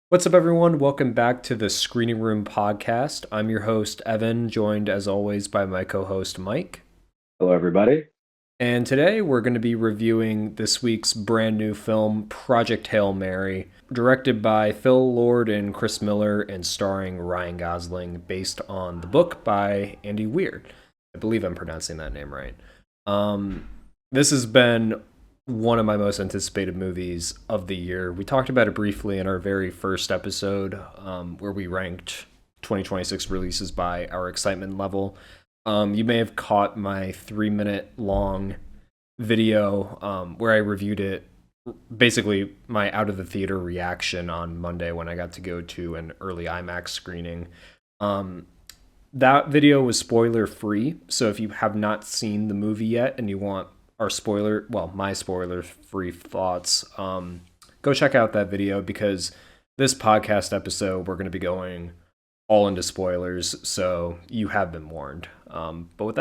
What's up, everyone? Welcome back to the Screening Room podcast. I'm your host, Evan, joined as always by my co host, Mike. Hello, everybody. And today we're going to be reviewing this week's brand new film, Project Hail Mary, directed by Phil Lord and Chris Miller and starring Ryan Gosling, based on the book by Andy Weir. I believe I'm pronouncing that name right. This has been one of my most anticipated movies of the year. We talked about it briefly in our very first episode, where we ranked 2026 releases by our excitement level. You may have caught my 3 minute long video where I reviewed it, basically my out of the theater reaction on Monday when I got to go to an early IMAX screening. Um, that video was spoiler free, so if you have not seen the movie yet and you want my spoiler free thoughts, go check out that video because this podcast episode we're going to be going all into spoilers, so you have been warned. But with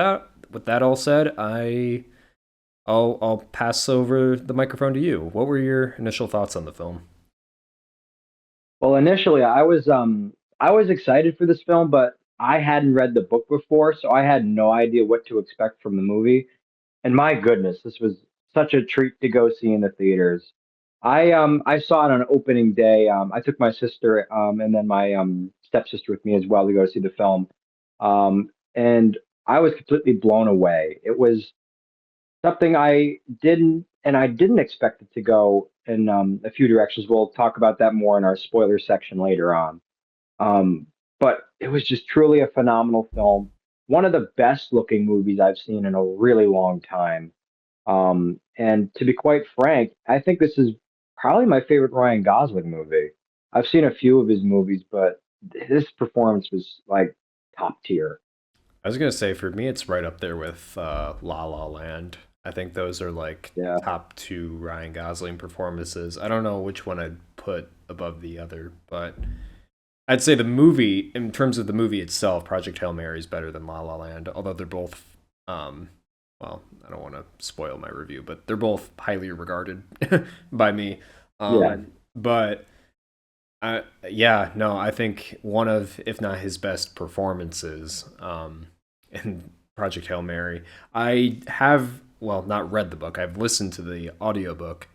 that all said, I'll pass over the microphone to you. What were your initial thoughts on the film? Well, initially, I was excited for this film, but I hadn't read the book before, so I had no idea what to expect from the movie. And my goodness, this was such a treat to go see in the theaters. I saw it on opening day. I took my sister and then my stepsister with me as well to go see the film. And I was completely blown away. It was something I didn't expect it to go in a few directions. We'll talk about that more in our spoiler section later on. Um, but it was just truly a phenomenal film. One of the best looking movies I've seen in a really long time. And to be quite frank, I think this is probably my favorite Ryan Gosling movie. I've seen a few of his movies, but this performance was like top tier. I was gonna say for me, it's right up there with La La Land. I think those are like Yeah. top two Ryan Gosling performances. I don't know which one I'd put above the other, but I'd say the movie, in terms of the movie itself, Project Hail Mary is better than La La Land. Although they're both, um, well, I don't want to spoil my review, but they're both highly regarded by me. Yeah. But yeah, no, I think one of, if not his best performances, in Project Hail Mary. I have, well, not read the book. I've listened to the audiobook.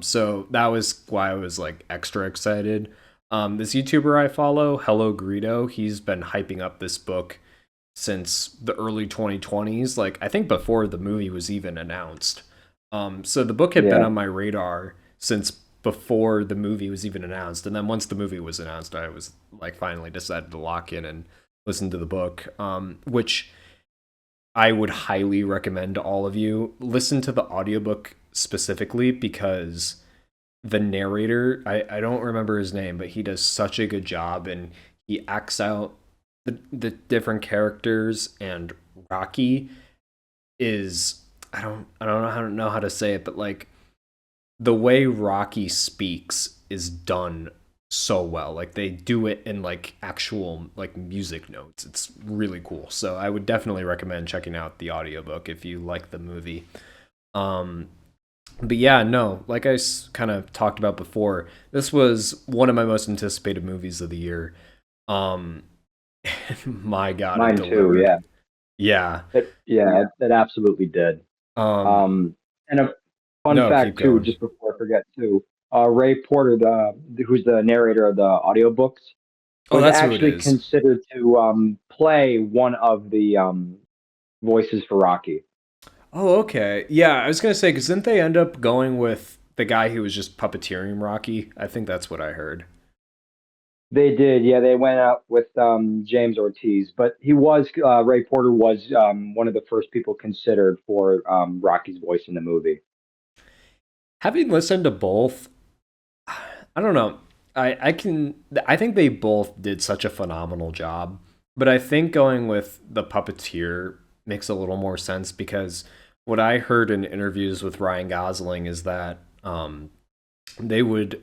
So that was why I was like extra excited. This YouTuber I follow, Hello Greedo, he's been hyping up this book since the early 2020s, like I think before the movie was even announced. So the book had been Yeah. on my radar since before the movie was even announced, and then once the movie was announced, I was like finally decided to lock in and listen to the book, which I would highly recommend to all of you. Listen to the audiobook specifically because the narrator, I don't remember his name, but he does such a good job and he acts out the different characters, and Rocky is, I don't know how to say it, but like the way Rocky speaks is done so well. Like they do it in like actual like music notes. It's really cool. So I would definitely recommend checking out the audiobook if you like the movie. Um but yeah, no, like I kind of talked about before, this was one of my most anticipated movies of the year. Um my god, it Mine too. delivered. Yeah. Yeah. It absolutely did. Um And a fun no, keep fact too, going. just before I forget too, Ray Porter, who's the narrator of the audiobooks, Oh, was that's who it actually is. considered to play one of the voices for Rocky. Oh, okay. Yeah, I was gonna say, because didn't they end up going with the guy who was just puppeteering Rocky? I think that's what I heard. They did, yeah. They went out with James Ortiz, but Ray Porter was one of the first people considered for Rocky's voice in the movie. Having listened to both, I don't know. I think they both did such a phenomenal job, but I think going with the puppeteer makes a little more sense because what I heard in interviews with Ryan Gosling is that they would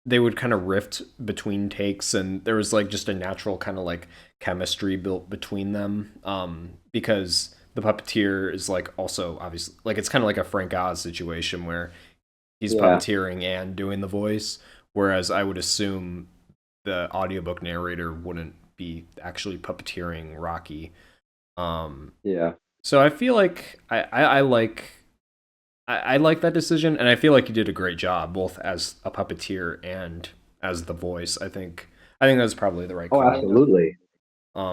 they would kind of rift between takes, and there was like just a natural kind of like chemistry built between them, because the puppeteer is like also obviously like it's kind of like a Frank Oz situation where he's Yeah, puppeteering and doing the voice, whereas I would assume the audiobook narrator wouldn't be actually puppeteering Rocky. Um, Yeah. so I feel like I like that decision, and I feel like he did a great job both as a puppeteer and as the voice. I think that's probably the right Oh, call. absolutely.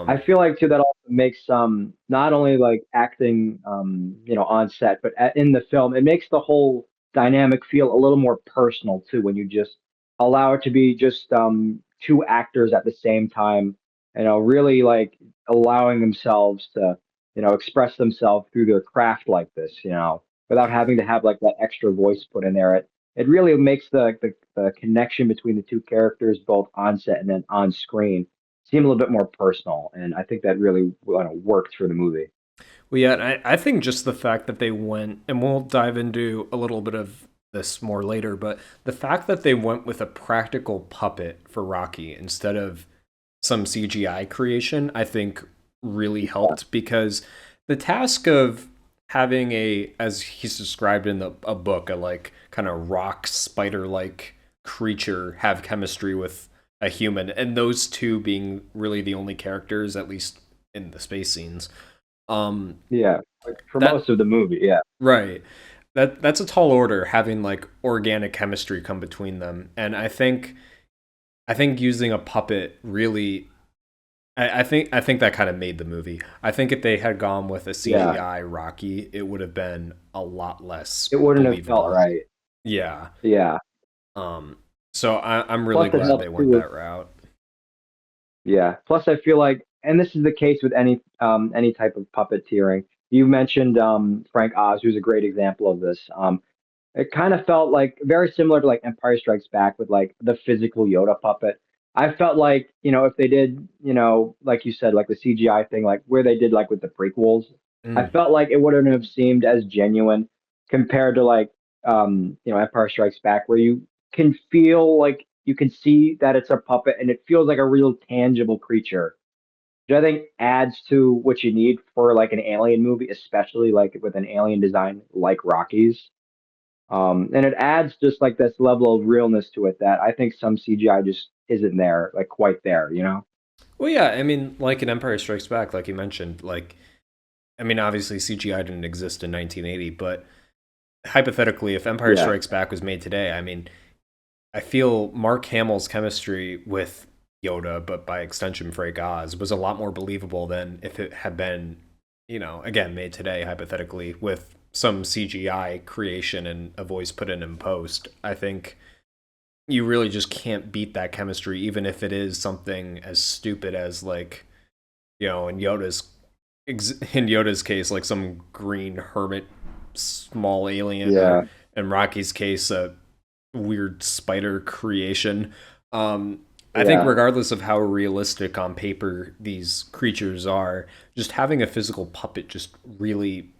I Um, feel like too that also makes not only like acting on set, but in the film, it makes the whole dynamic feel a little more personal too when you just allow it to be just two actors at the same time, really like allowing themselves to express themselves through their craft like this, without having to have like that extra voice put in there. It really makes the connection between the two characters both on set and then on screen seem a little bit more personal, and I think that really worked for the movie. well, yeah, and I think just the fact that they went, and we'll dive into a little bit of this more later, but the fact that they went with a practical puppet for Rocky instead of some CGI creation, I think really Yeah, helped because the task of having as he's described in a book, a like kind of rock spider like creature have chemistry with a human, and those two being really the only characters, at least in the space scenes. Um, yeah, like for that most of the movie, yeah, right. That's a tall order having like organic chemistry come between them. And I think using a puppet really I think that kind of made the movie. I think if they had gone with a yeah, CGI Rocky, it would have been a lot less it wouldn't have felt believable. right. Yeah. Yeah. Um so I'm really Plus, it glad they helps too went with that route. yeah. Plus, I feel like, and this is the case with any type of puppeteering. You mentioned Frank Oz, who's a great example of this. It kind of felt like very similar to like Empire Strikes Back with like the physical Yoda puppet. I felt like, if they did, like you said, like the CGI thing, like where they did like with the prequels, I Mm. felt like it wouldn't have seemed as genuine compared to like, Empire Strikes Back, where you can feel like you can see that it's a puppet and it feels like a real tangible creature, which I think adds to what you need for like an alien movie, especially like with an alien design like Rocky's. And it adds just like this level of realness to it that I think some CGI just isn't there, like quite there. Well, yeah, I mean, like in Empire Strikes Back, like you mentioned, like I mean, obviously CGI didn't exist in 1980, but hypothetically, if Empire Yeah, Strikes Back was made today, I mean, I feel Mark Hamill's chemistry with Yoda, but by extension Frank Oz, was a lot more believable than if it had been, again, made today, hypothetically, with some CGI creation and a voice put in post. I think you really just can't beat that chemistry, even if it is something as stupid as like, in Yoda's case, like some green hermit small alien, or yeah, in Rocky's case, a weird spider creation. Um, I think yeah, regardless of how realistic on paper these creatures are, just having a physical puppet just really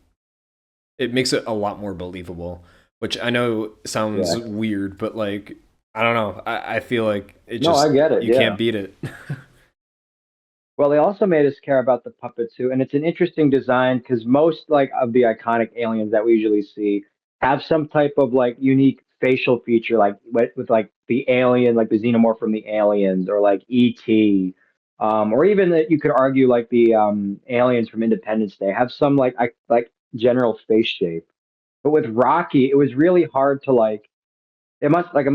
it makes it a lot more believable. Which I know sounds yeah. weird, but like I don't know. I feel like it No, I just get it. you Yeah. can't beat it. Well, they also made us care about the puppet too, and it's an interesting design because most like of the iconic aliens that we usually see have some type of like unique facial feature, like with like the alien, like the xenomorph from the aliens, or like ET, or even that you could argue like the aliens from Independence Day have some like general face shape. But with Rocky, it was really hard to like it must like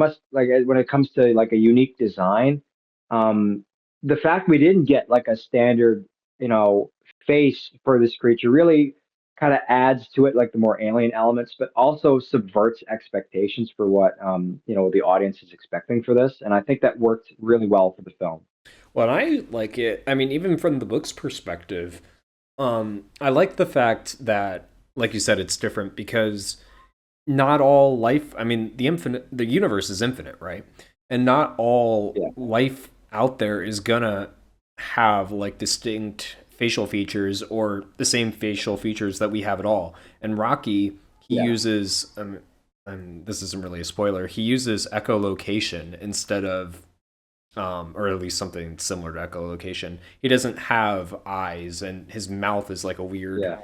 when it comes to like a unique design, um the fact we didn't get like a standard you know face for this creature really kind of adds to it like the more alien elements, but also subverts expectations for what the audience is expecting for this, and I think that worked really well for the film. Well, I like it. I mean, even from the book's perspective, I like the fact that, like you said, it's different because not all life. I mean, the universe is infinite, right? And not all Yeah, life out there is gonna have like distinct facial features or the same facial features that we have at all. And Rocky, he yeah, uses, and this isn't really a spoiler. He uses echolocation instead of or at least something similar to echolocation. He doesn't have eyes, and his mouth is like a weird, yeah,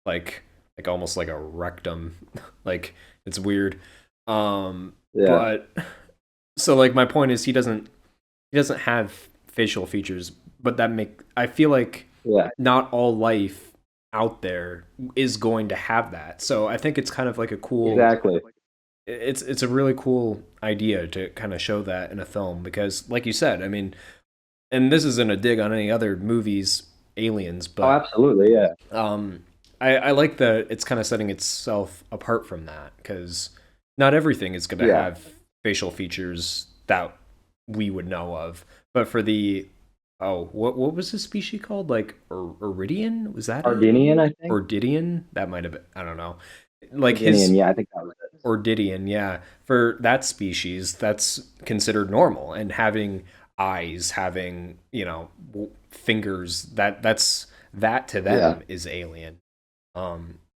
like almost like a rectum, like it's weird. yeah, But So like my point is he doesn't have facial features, but that make I feel like Yeah, not all life out there is going to have that. So I think it's kind of like a cool exactly. it's a really cool idea to kind of show that in a film because like you said, I mean, and this isn't a dig on any other movies aliens, Oh, but absolutely. Yeah, um I like that it's kind of setting itself apart from that because not everything is going to yeah. have facial features that we would know of. But for the what was the species called? Like Iridian? Was that it? Sardinian, I think. Or Didion? That might have been. I don't know. Like Sardinian. his Yeah, I think that was it. or Didion, yeah. For that species, that's considered normal, and having eyes, having fingers, that to Yeah, them is alien.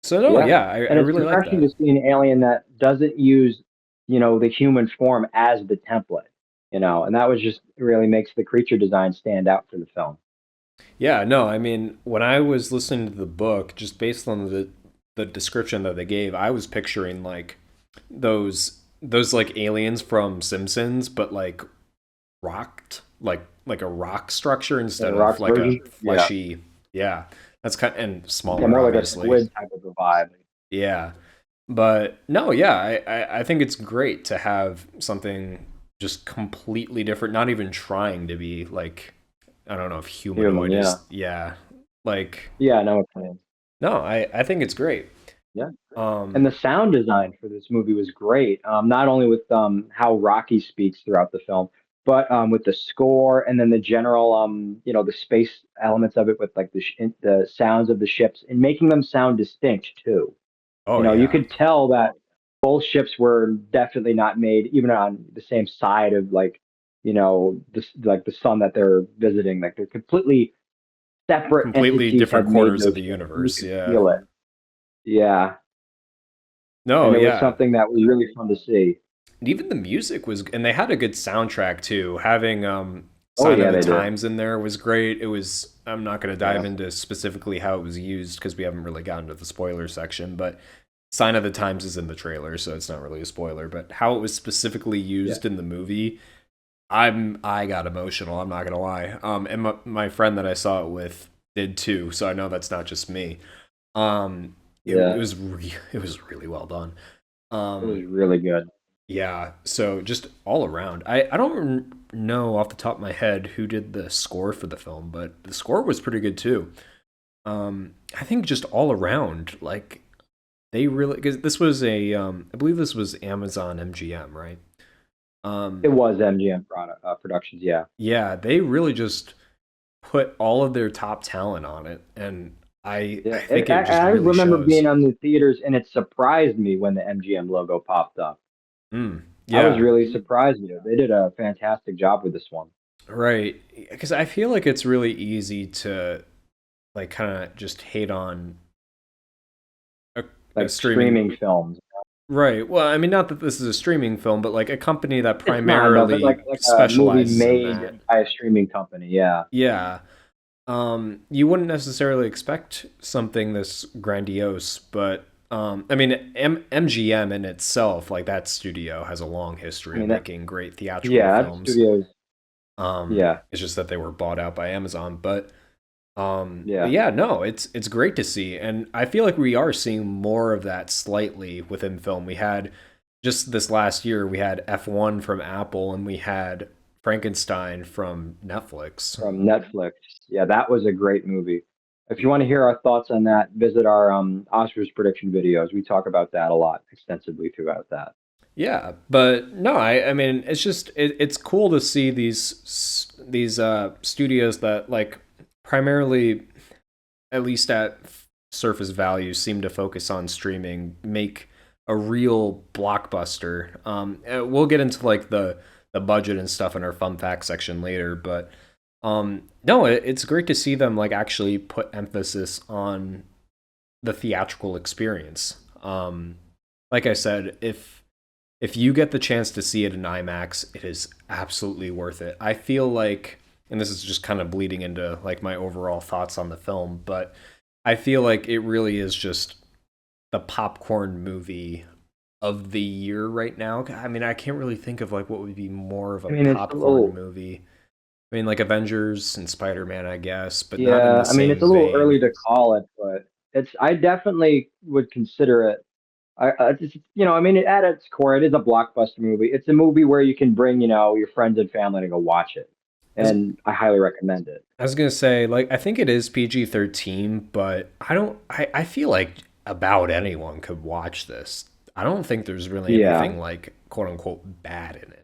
So no, yeah. yeah, I And it's really like refreshing to that. see an alien that doesn't use, the human form as the template. And that was just really makes the creature design stand out for the film. Yeah, no, I mean, when I was listening to the book, just based on the description that they gave, I was picturing like those like aliens from Simpsons, but like rocked, like a rock structure The instead of rock like a version. Yeah, fleshy. Yeah, that's kind and yeah, smaller, more like a obviously. squid type of a vibe. Yeah, but no, yeah, I think it's great to have something just completely different, not even trying to be like I don't know if Human. humanoid Yeah, is yeah, like yeah. I know what you mean. no, I think it's great. Yeah. And Um, the sound design for this movie was great. Not only with how Rocky speaks throughout the film, but with the score and then the general, the space elements of it with like the sounds of the ships and making them sound distinct too. oh You yeah, could tell that both ships were definitely not made even on the same side of like the sun that they're visiting. Like they're completely separate completely entities different had made corners of those the ships, and you universe. could Yeah, feel it. Yeah, no, and it was yeah, something that was really fun to see. and even the music was, and they had a good soundtrack too. Having Oh Sign of yeah, the they did. Times in there was great. It was. I'm not going to dive Yeah, into specifically how it was used because we haven't really gotten to the spoiler section, but Sign of the Times is in the trailer, so it's not really a spoiler. But how it was specifically yeah, used in the movie, I got emotional. I'm not gonna lie. And my friend that I saw it with did too, so I know that's not just me. It yeah. was it was really well done. It was Um, really good. yeah. So just all around, I don't know off the top of my head who did the score for the film, but the score was pretty good too. I think just all around, like they really because this was a I believe this was Amazon MGM, right? It Um, was MGM Productions. Yeah, yeah, they really just put all of their top talent on it, and yeah. I think it just I really remember shows. being on the theaters, and it surprised me when the MGM logo popped up. I was Yeah, really surprised with it. They did a fantastic job with this one. right. Because I feel like it's really easy to like kind of just hate on a, a Like streaming. streaming films. Right. Well, I mean, not that this is a streaming film, but like a company that It's not no, but like primarily a movie specializes in made that. by a streaming company. Yeah, Yeah. You wouldn't necessarily expect something this grandiose, but I mean, MGM in itself, like that studio, has a long I history of mean that. making great theatrical Yeah, that films. studio's. Yeah, It's just that they were bought out by Amazon, but yeah. yeah, no, it's great to see, and I feel like we are seeing more of that slightly within film. We had just this last year, we had F1 from Apple, and we had Frankenstein from Netflix. From Netflix. Yeah, that was a great movie. If you want to hear our thoughts on that, visit our Oscars prediction videos. We talk about that a lot extensively throughout that. Yeah, but no, I mean it's just it's cool to see these studios that like primarily at least at surface value seem to focus on streaming make a real blockbuster. We'll get into like the budget and stuff in our fun fact section later, but no, it's great to see them like actually put emphasis on the theatrical experience. Like I said, if you get the chance to see it in IMAX, it is absolutely worth it. I feel like, and this is just kind of bleeding into like my overall thoughts on the film, but I feel like it really is just the popcorn movie of the year right now. I mean, I can't really think of like what would be more of a I mean, it's a popcorn little, movie. I mean, like Avengers and Spider-Man, I guess, but not in the yeah. I mean, it's a same little vein. early to call it, but it's. I definitely would consider it. I mean, at its core, it is a blockbuster movie. It's a movie where you can bring, your friends and family to go watch it, I was, and I highly recommend it. I was gonna say, like, I think it is PG-13, but I don't. I feel like about anyone could watch this. I don't think there's really Yeah, anything like quote unquote bad in it.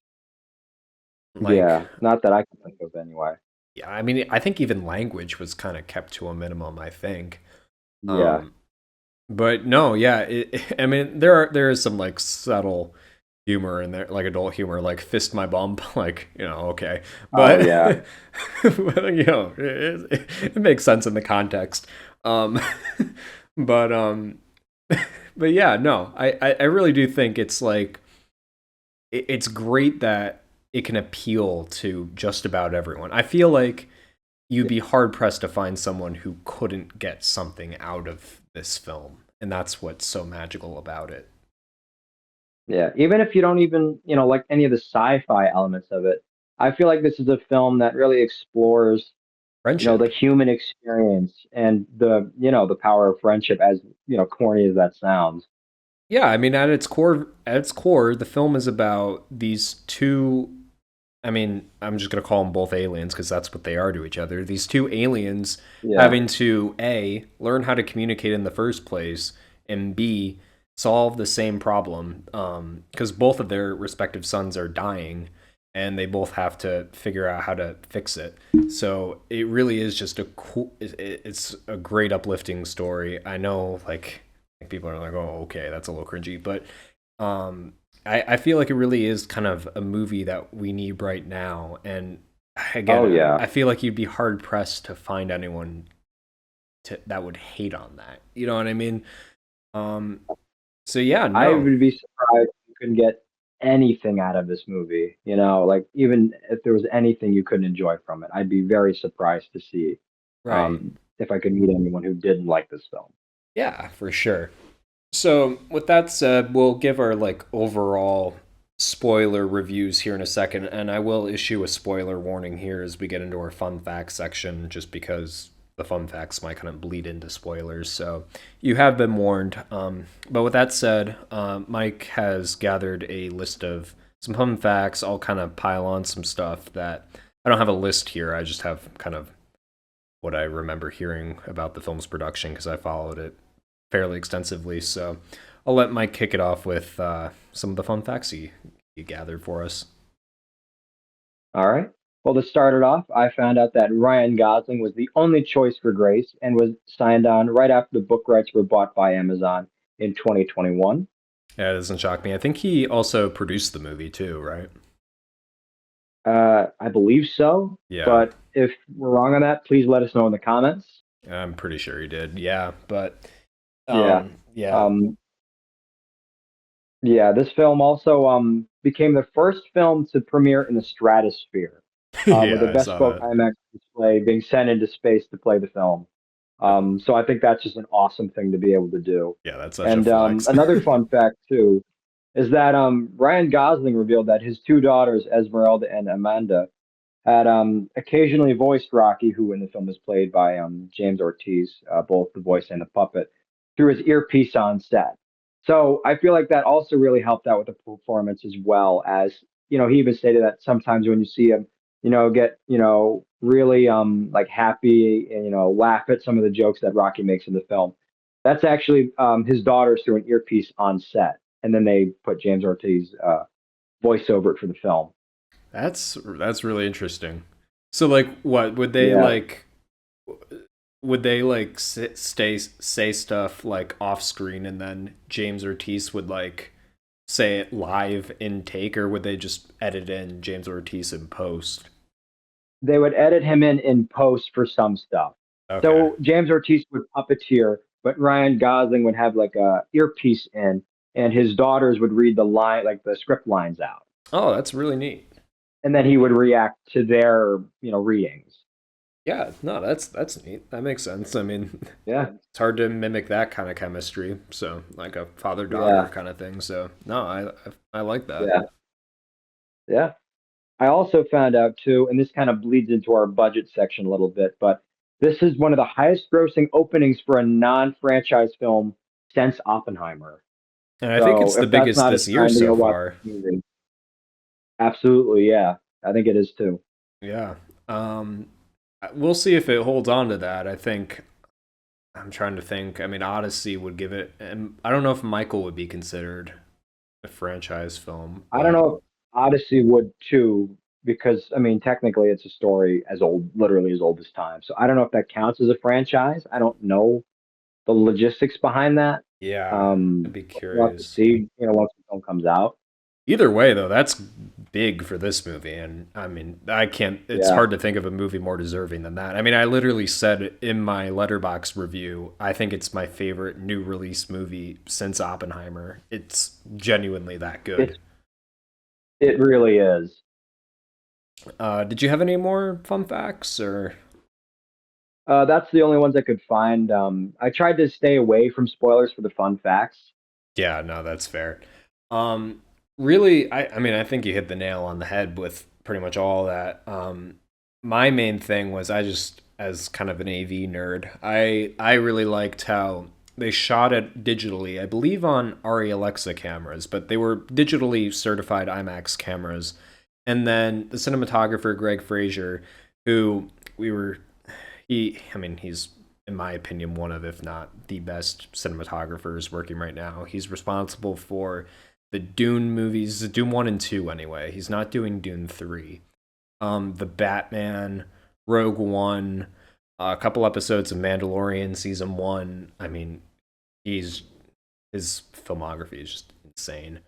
Like, yeah. Not that I can think of anyway. yeah, I mean, I think even language was kind of kept to a minimum. I think. Yeah. Um, But no, yeah, I mean there is some like subtle humor in there, like adult humor, like fist my bump, like okay, Oh but, yeah. but it makes sense in the context. Um, but but yeah, no, I really do think it's like it's great that it can appeal to just about everyone. I feel like you'd be hard pressed to find someone who couldn't get something out of this film, and that's what's so magical about it. Yeah, even if you don't even, like any of the sci-fi elements of it, I feel like this is a film that really explores, the Friendship. human experience and the power of friendship as, corny as that sounds. Yeah, I mean at its core, the film is about these two. I mean, I'm just gonna call them both aliens because that's what they are to each other. These two aliens Yeah. having to A, learn how to communicate in the first place, and B, solve the same problem. Because both of their respective sons are dying, and they both have to figure out how to fix it. So it really is just a cool. It's a great uplifting story. I know, like people are like, "Oh, okay, that's a little cringy," but um, I feel like it really is kind of a movie that we need right now. And Oh again, yeah. I feel like you'd be hard pressed to find anyone that would hate on that. You know what I mean? Um, so yeah, I no, would be surprised if you couldn't get anything out of this movie, like even if there was anything you couldn't enjoy from it, I'd be very surprised to see right. if I could meet anyone who didn't like this film. Yeah, for sure. So with that said, we'll give our like overall spoiler reviews here in a second, and I will issue a spoiler warning here as we get into our fun facts section, just because the fun facts might kind of bleed into spoilers. So you have been warned. But with that said, Mike has gathered a list of some fun facts. I'll kind of pile on some stuff that I don't have a list here. I just have kind of what I remember hearing about the film's production because I followed it fairly extensively. So I'll let Mike kick it off with some of the fun facts he gathered for us. All right. Well, to start it off, I found out that Ryan Gosling was the only choice for Grace and was signed on right after the book rights were bought by Amazon in 2021. Yeah, it doesn't shock me. I think he also produced the movie too, right? I believe so, Yeah, but if we're wrong on that, please let us know in the comments. I'm pretty sure he did. Yeah, but Yeah. yeah, Um, yeah, this film also became the first film to premiere in the stratosphere, with the yeah, I saw bespoke that. IMAX display being sent into space to play the film. So I think that's just an awesome thing to be able to do. Yeah, that's such a And flex. another fun fact too is that Ryan Gosling revealed that his two daughters, Esmeralda and Amanda, had occasionally voiced Rocky, who in the film is played by James Ortiz, both the voice and the puppet, through his earpiece on set. So I feel like that also really helped out with the performance as well as, he even stated that sometimes when you see him, get, really like happy and, laugh at some of the jokes that Rocky makes in the film. That's actually his daughters through an earpiece on set. And then they put James Ortiz voice over it for the film. That's really interesting. So like, what Yeah. would they like say stuff like off screen, and then James Ortiz would like say it live in take, or would they just edit in James Ortiz in post? They would edit him in post for some stuff. Okay. So James Ortiz would puppeteer, but Ryan Gosling would have like a earpiece in, and his daughters would read the line, like the script lines out, Oh, that's really neat. and then he would react to their readings. Yeah, no, that's neat. That makes sense. I mean, Yeah, it's hard to mimic that kind of chemistry. So like a father daughter yeah, kind of thing. So no, I like that. yeah, yeah. I also found out too, and this kind of bleeds into our budget section a little bit, but this is one of the highest grossing openings for a non-franchise film since Oppenheimer. And I think So it's the if that's biggest not a this year sign to so go watch far. this movie, absolutely, yeah. I think it is too. Yeah. We'll see if it holds on to that. I think I'm trying to think. I mean, Odyssey would give it, and I don't know if Michael would be considered a franchise film, I don't but know if Odyssey would too, because I mean, technically it's a story as old, literally as old as time. So I don't know if that counts as a franchise. I don't know the logistics behind that. yeah, I'd be But we'll have to curious. see, once the film comes out. Either way, though, that's big for this movie, and I mean, I can't. It's Yeah. hard to think of a movie more deserving than that. I mean, I literally said in my Letterbox review, I think it's my favorite new release movie since Oppenheimer. It's genuinely that good. It's it really is. Did you have any more fun facts, or? That's the only ones I could find. I tried to stay away from spoilers for the fun facts. Yeah, no, that's fair. Um, really, I mean, I think you hit the nail on the head with pretty much all that. My main thing was I just, as kind of an AV nerd, I really liked how they shot it digitally. I believe on Arri Alexa cameras, but they were digitally certified IMAX cameras. And then the cinematographer Greg Fraser, who we were I mean, he's in my opinion one of, if not the best cinematographers working right now. He's responsible for the Dune movies, Dune 1 and 2 anyway. He's not doing Dune 3. The Batman, Rogue One, a couple episodes of Mandalorian season 1. I mean, he's his filmography is just insane.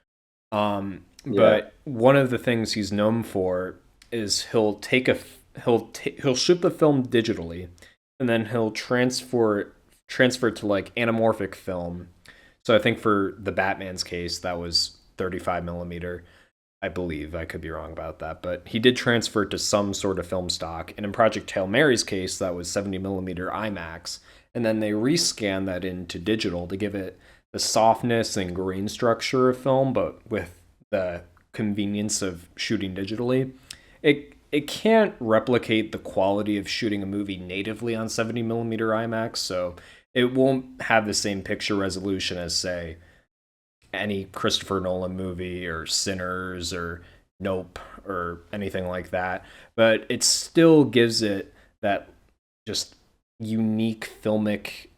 Yeah, But one of the things he's known for is he'll shoot the film digitally, and then he'll transfer it to like anamorphic film. So I think for the Batman's case, that was 35 millimeter. I believe I could be wrong about that, but he did transfer it to some sort of film stock. And in Project Hail Mary's case, that was 70 millimeter IMAX, and then they rescan that into digital to give it the softness and grain structure of film, but with the convenience of shooting digitally. It can't replicate the quality of shooting a movie natively on 70 millimeter IMAX, so it won't have the same picture resolution as, say, any Christopher Nolan movie or Sinners or Nope or anything like that. But it still gives it that just unique filmic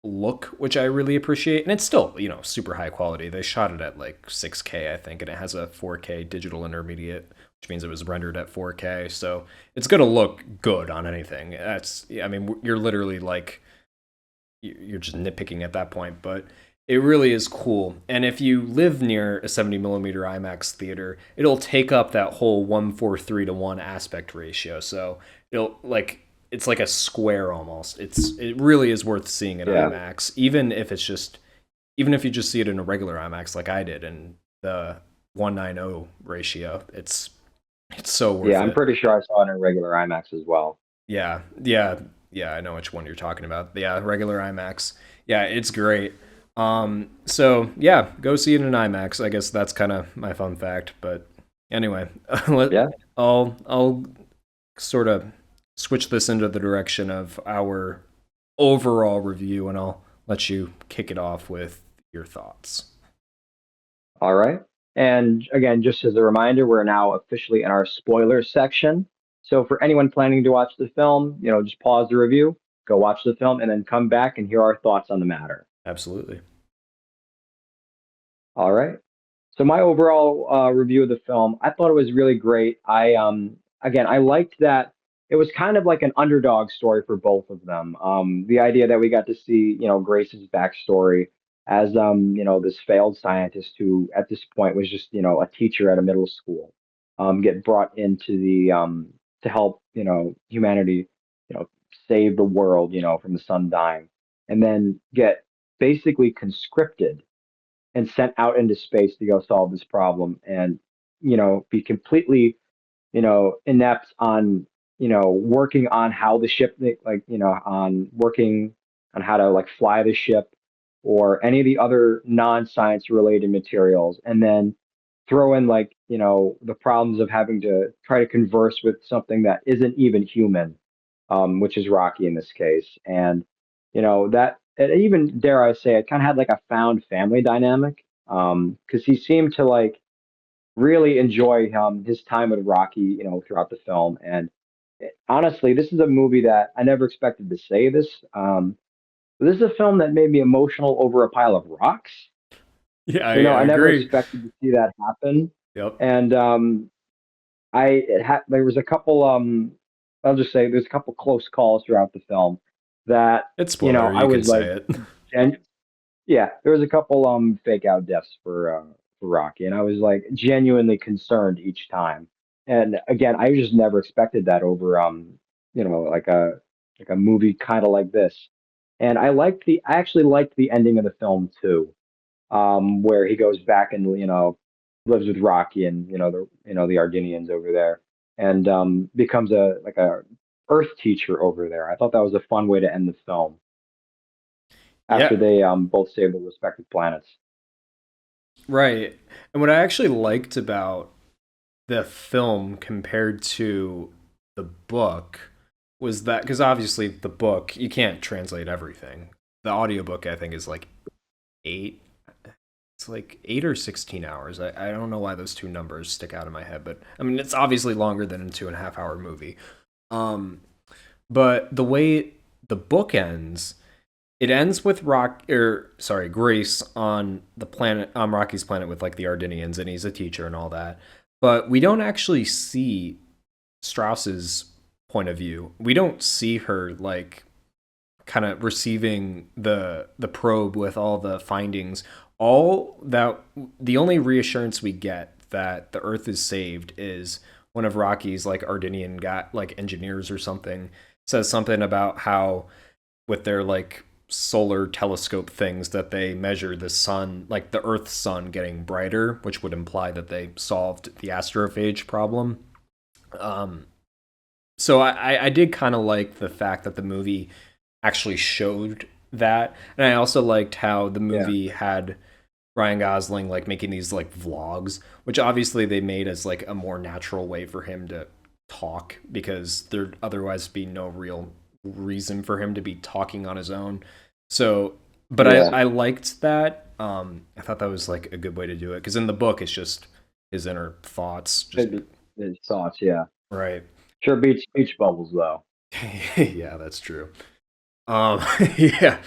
look, which I really appreciate. And it's still, super high quality. They shot it at like 6K, I think, and it has a 4K digital intermediate, which means it was rendered at 4K. So it's going to look good on anything. I mean, you're literally like, you're just nitpicking at that point, but it really is cool. And if you live near a 70 millimeter IMAX theater, it'll take up that whole 1:3 to 1 aspect ratio. So it's like a square almost. It really is worth seeing in yeah, IMAX, even if you just see it in a regular IMAX like I did in the 1:9 ratio. It's so yeah. worth I'm it. pretty sure I saw it in regular IMAX as well. Yeah, yeah, yeah. I know which one you're talking about. Yeah, regular IMAX. Yeah, it's great. So yeah, go see it in IMAX. I guess that's kind of my fun fact. But anyway, let Yeah. I'll sort of switch this into the direction of our overall review, and I'll let you kick it off with your thoughts. All right. And again, just as a reminder, we're now officially in our spoiler section. So for anyone planning to watch the film, just pause the review, go watch the film, and then come back and hear our thoughts on the matter. Absolutely. All right. So my overall review of the film, I thought it was really great. I liked that it was kind of like an underdog story for both of them. The idea that we got to see, Grace's backstory as, this failed scientist who at this point was just, a teacher at a middle school, get brought into the to help, humanity, you know, save the world, from the sun dying, and then get basically conscripted and sent out into space to go solve this problem and be completely inept on working on how the ship, like, on working on how to like fly the ship or any of the other non-science related materials. And then throw in like, the problems of having to try to converse with something that isn't even human, which is Rocky in this case. And, that it even, dare I say, it kind of had like a found family dynamic. Because he seemed to like really enjoy his time with Rocky, throughout the film. And honestly, this is a movie that I never expected to say this. But this is a film that made me emotional over a pile of rocks. Yeah, I I never agree. expected to see that happen. Yep. And there was a couple. I'll just say there's a couple close calls throughout the film that It's spoiler. I You can was like, say it. gen- yeah, there was a couple fake out deaths for Rocky, and I was like genuinely concerned each time. And again, I just never expected that over like a movie kind of like this. And I actually liked the ending of the film too, where he goes back and lives with Rocky and the Arginians over there, and becomes a Earth teacher over there. I thought that was a fun way to end the film after Yeah, they both save their respective planets. right. And what I actually liked about the film compared to the book was that because obviously the book you can't translate everything. The audiobook I think is like 8, it's like 8 or 16 hours. I don't know why those two numbers stick out in my head, but I mean it's obviously longer than a 2.5 hour movie. Um, but the way the book ends, it ends with Grace on the planet, on Rocky's planet with like the Ardinians, and he's a teacher and all that. But we don't actually see Strauss's point of view. We don't see her like kind of receiving the probe with all the findings. All that the only reassurance we get that the Earth is saved is one of Rocky's like Ardinian got like engineers or something says something about how with their like solar telescope things that they measure the sun, like the Earth's sun getting brighter, which would imply that they solved the astrophage problem. Um, so I did kind of like the fact that the movie actually showed that, and I also liked how the Yeah, movie had Ryan Gosling like making these like vlogs, which obviously they made as like a more natural way for him to talk because there'd otherwise be no real reason for him to be talking on his own. So, but yeah, I liked that. I thought that was like a good way to do it because in the book it's just his inner thoughts, just his thoughts. Yeah, right. sure beats beach bubbles though. Yeah, that's true. Yeah.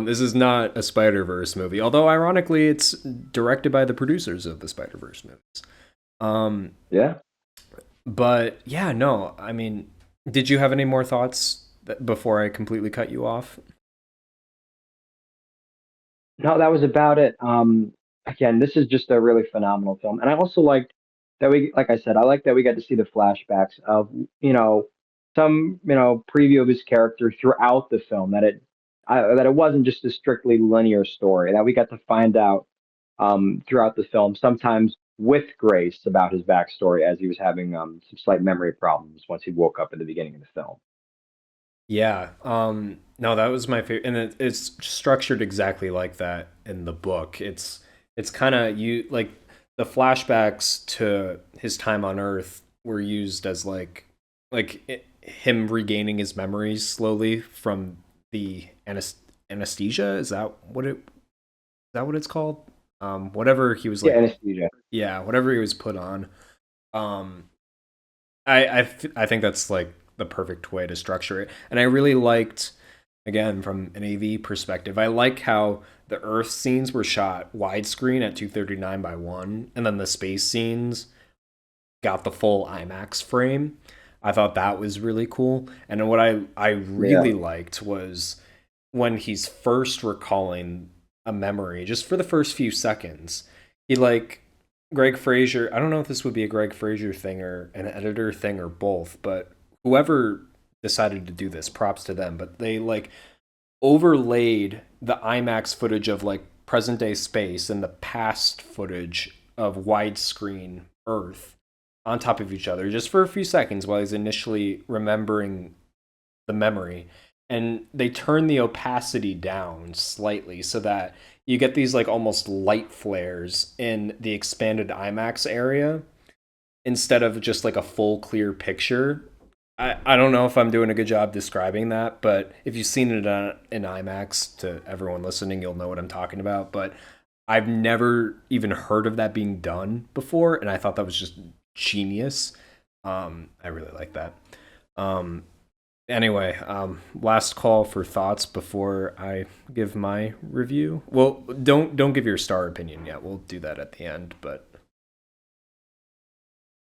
This is not a Spider Verse movie, although ironically, it's directed by the producers of the Spider Verse movies. Um, Yeah. but yeah, no, I mean, did you have any more thoughts before I completely cut you off? No, that was about it. Again, this is just a really phenomenal film, and I also liked that like I said, I like that we got to see the flashbacks of some preview of his character throughout the film. That it wasn't just a strictly linear story. That we got to find out throughout the film, sometimes with Grace about his backstory as he was having some slight memory problems once he woke up at the beginning of the film. Yeah. No, that was my favorite, and it's structured exactly like that in the book. It's kind of you like the flashbacks to his time on Earth were used as him regaining his memories slowly from the anesthesia. Is that what it's called? Whatever he was Yeah, like, anesthesia. yeah, whatever he was put on. Um, I think that's like the perfect way to structure it. And I really liked, again, from an AV perspective, I like how the Earth scenes were shot widescreen at 239 by 1, and then the space scenes got the full IMAX frame. I thought that was really cool. And what I Yeah, really liked was when he's first recalling a memory, just for the first few seconds, he like Greg Fraser. I don't know if this would be a Greg Fraser thing or an editor thing or both, but whoever decided to do this, props to them. But they like overlaid the IMAX footage of like present day space and the past footage of widescreen Earth. on top of each other just for a few seconds while he's initially remembering the memory. And they turn the opacity down slightly so that you get these like almost light flares in the expanded IMAX area instead of just like a full clear picture. I don't know if I'm doing a good job describing that, but if you've seen it in IMAX, to everyone listening, you'll know what I'm talking about. But I've never even heard of that being done before, and I thought that was just genius. I really like that. Um, anyway, last call for thoughts before I give my review. Well, don't give your star opinion yet. We'll do that at the end. But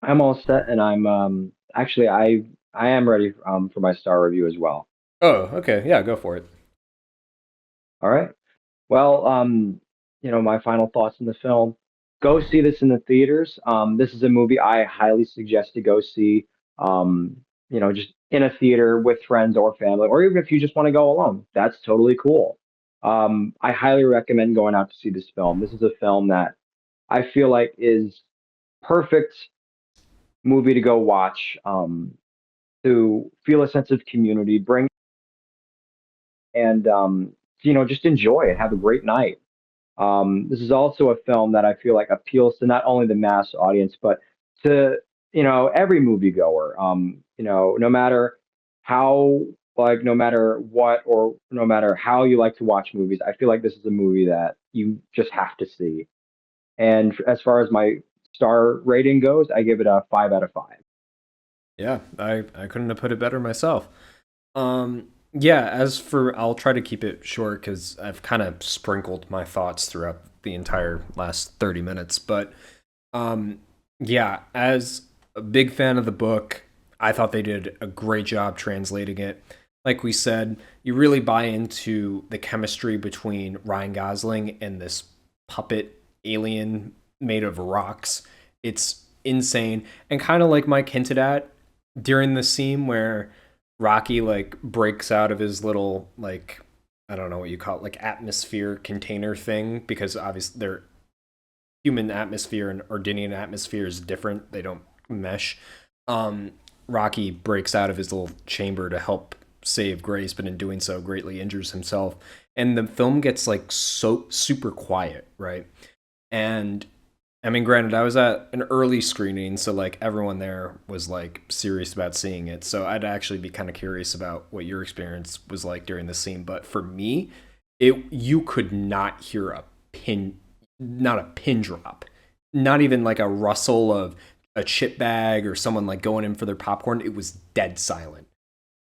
I'm all set, and I'm actually I am ready for my star review as well. oh, okay, yeah, go for it. All right. Well, my final thoughts on the film. Go see this in the theaters. This is a movie I highly suggest to go see. Just in a theater with friends or family, or even if you just want to go alone, that's totally cool. I highly recommend going out to see this film. This is a film that I feel like is perfect movie to go watch. To feel a sense of community, bring and just enjoy it, have a great night. This is also a film that I feel like appeals to not only the mass audience, but to, every moviegoer. No matter how, like, no matter what, or no matter how you like to watch movies, I feel like this is a movie that you just have to see. And as far as my star rating goes, I give it a 5 out of 5. Yeah, I couldn't have put it better myself. Yeah, as for I'll try to keep it short because I've kind of sprinkled my thoughts throughout the entire last 30 minutes. But um, yeah, as a big fan of the book, I thought they did a great job translating it. Like we said, you really buy into the chemistry between Ryan Gosling and this puppet alien made of rocks. It's insane. And kind of like Mike hinted at during the scene where Rocky like breaks out of his little like I don't know what you call it, like atmosphere container thing, because obviously their human atmosphere and Ordinian atmosphere is different. They don't mesh. Um, Rocky breaks out of his little chamber to help save Grace, but in doing so, greatly injures himself. And the film gets like so super quiet, right? And I mean, granted, I was at an early screening, so like everyone there was like serious about seeing it. So I'd actually be kind of curious about what your experience was like during the scene. But for me, it you could not hear a pin, not a pin drop, not even like a rustle of a chip bag or someone like going in for their popcorn. It was dead silent.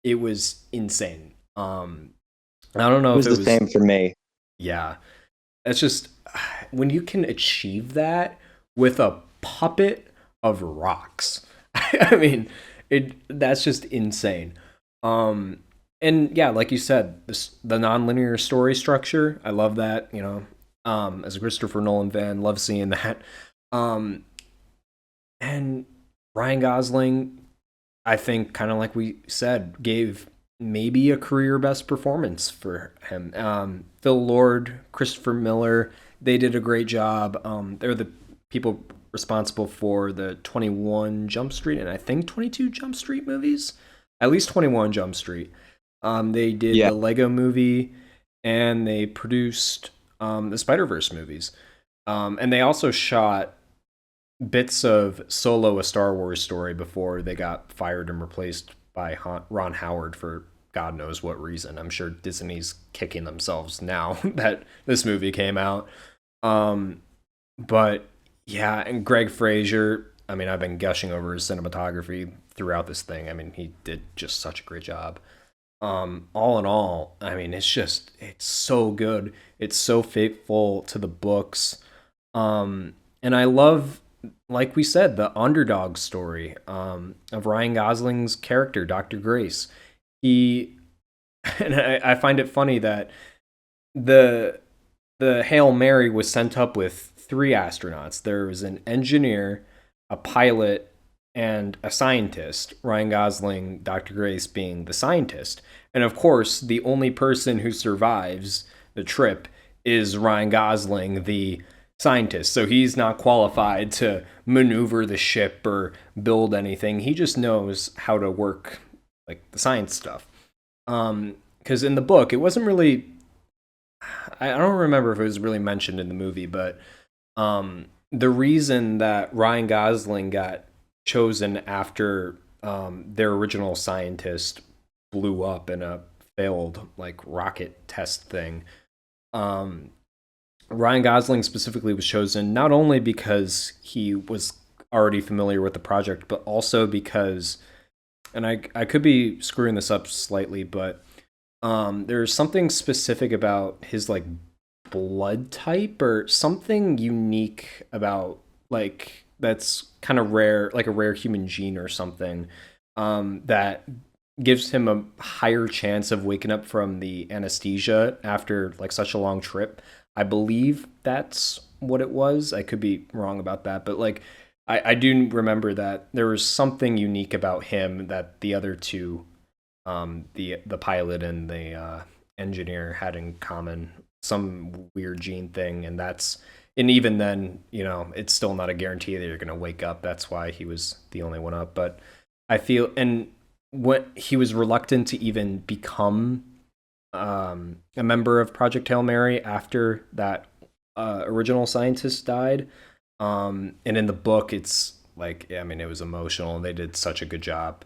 It was insane. I don't It know if was it the was same for me. yeah, it's just when you can achieve that with a puppet of rocks. I mean, it that's just insane. Um and yeah, like you said, the nonlinear story structure, I love that, as a Christopher Nolan fan, love seeing that. Um and Ryan Gosling, I think kind of like we said, gave maybe a career best performance for him. Phil Lord, Christopher Miller, they did a great job. They're the people responsible for the 21 Jump Street and I think 22 Jump Street movies. At least 21 Jump Street. They did Yeah. the Lego movie and they produced the Spider Verse movies. And they also shot bits of Solo, a Star Wars story, before they got fired and replaced by Ron Howard for God knows what reason. I'm sure Disney's kicking themselves now that this movie came out. Um, but yeah, and Greg Fraser. I mean, I've been gushing over his cinematography throughout this thing. I mean, he did just such a great job. All in all, I mean, it's so good. It's so faithful to the books. And I love, like we said, the underdog story of Ryan Gosling's character, Dr. Grace. He and I find it funny that the the Hail Mary was sent up with three astronauts. There was an engineer, a pilot, and a scientist. Ryan Gosling, Dr. Grace being the scientist. And of course, the only person who survives the trip is Ryan Gosling, the scientist, so he's not qualified to maneuver the ship or build anything. He just knows how to work like the science stuff. Because in the book, it wasn't really. I don't remember if it was really mentioned in the movie, but the reason that Ryan Gosling got chosen after their original scientist blew up in a failed like rocket test thing. Um, Ryan Gosling specifically was chosen not only because he was already familiar with the project, but also because, and I could be screwing this up slightly, but there's something specific about his like blood type or something unique about like that's kind of rare, like a rare human gene or something, that gives him a higher chance of waking up from the anesthesia after like such a long trip. I believe that's what it was. I could be wrong about that, but like I do remember that there was something unique about him that the other two, the pilot and the engineer, had in common. Some weird gene thing, and that's, and even then, it's still not a guarantee that you're going to wake up. That's why he was the only one up. But I feel, and what he was reluctant to even become a member of Project Hail Mary after that original scientist died. And in the book, it's like, I mean, it was emotional, and they did such a good job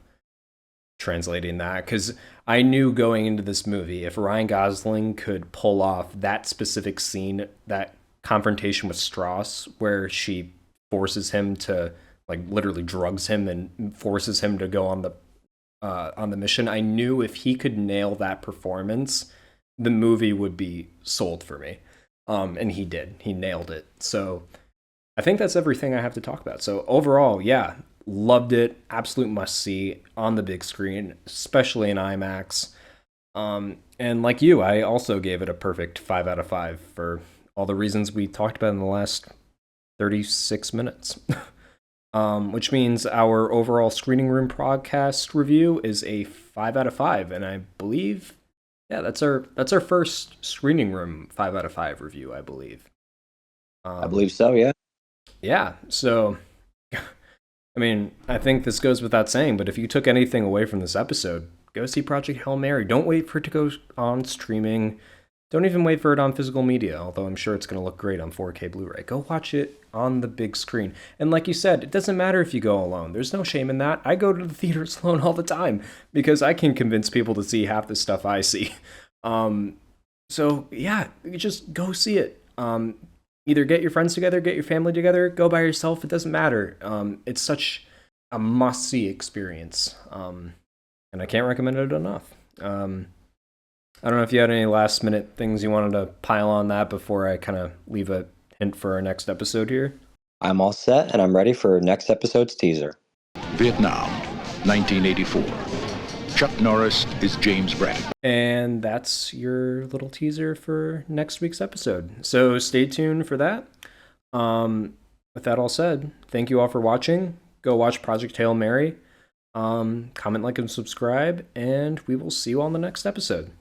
translating that, because I knew going into this movie, if Ryan Gosling could pull off that specific scene, that confrontation with Strauss, where she forces him to, like, literally drugs him and forces him to go on the mission, I knew if he could nail that performance, the movie would be sold for me. And he did. He nailed it. So I think that's everything I have to talk about. So overall, yeah, loved it. Absolute must see on the big screen, especially in IMAX. And like you, I also gave it a perfect 5 out of 5 for all the reasons we talked about in the last 36 minutes. Which means our overall screening room podcast review is a 5 out of 5, and I believe, yeah, that's our first screening room 5 out of 5 review, I believe. I believe so, yeah. Yeah, so I mean, I think this goes without saying, but if you took anything away from this episode, go see Project Hail Mary. Don't wait for it to go on streaming. Don't even wait for it on physical media, although I'm sure it's going to look great on 4K Blu-ray. Go watch it on the big screen. And like you said, it doesn't matter if you go alone. There's no shame in that. I go to the theaters alone all the time because I can convince people to see half the stuff I see. So yeah, you just go see it. Either get your friends together, get your family together, go by yourself. It doesn't matter. It's such a must-see experience, and I can't recommend it enough. I don't know if you had any last-minute things you wanted to pile on that before I kind of leave a hint for our next episode here. I'm all set, and I'm ready for next episode's teaser. Vietnam, 1984. Chuck Norris is James Brand. And that's your little teaser for next week's episode. So stay tuned for that. With that all said, thank you all for watching. Go watch Project Hail Mary. Comment, like, and subscribe, and we will see you on the next episode.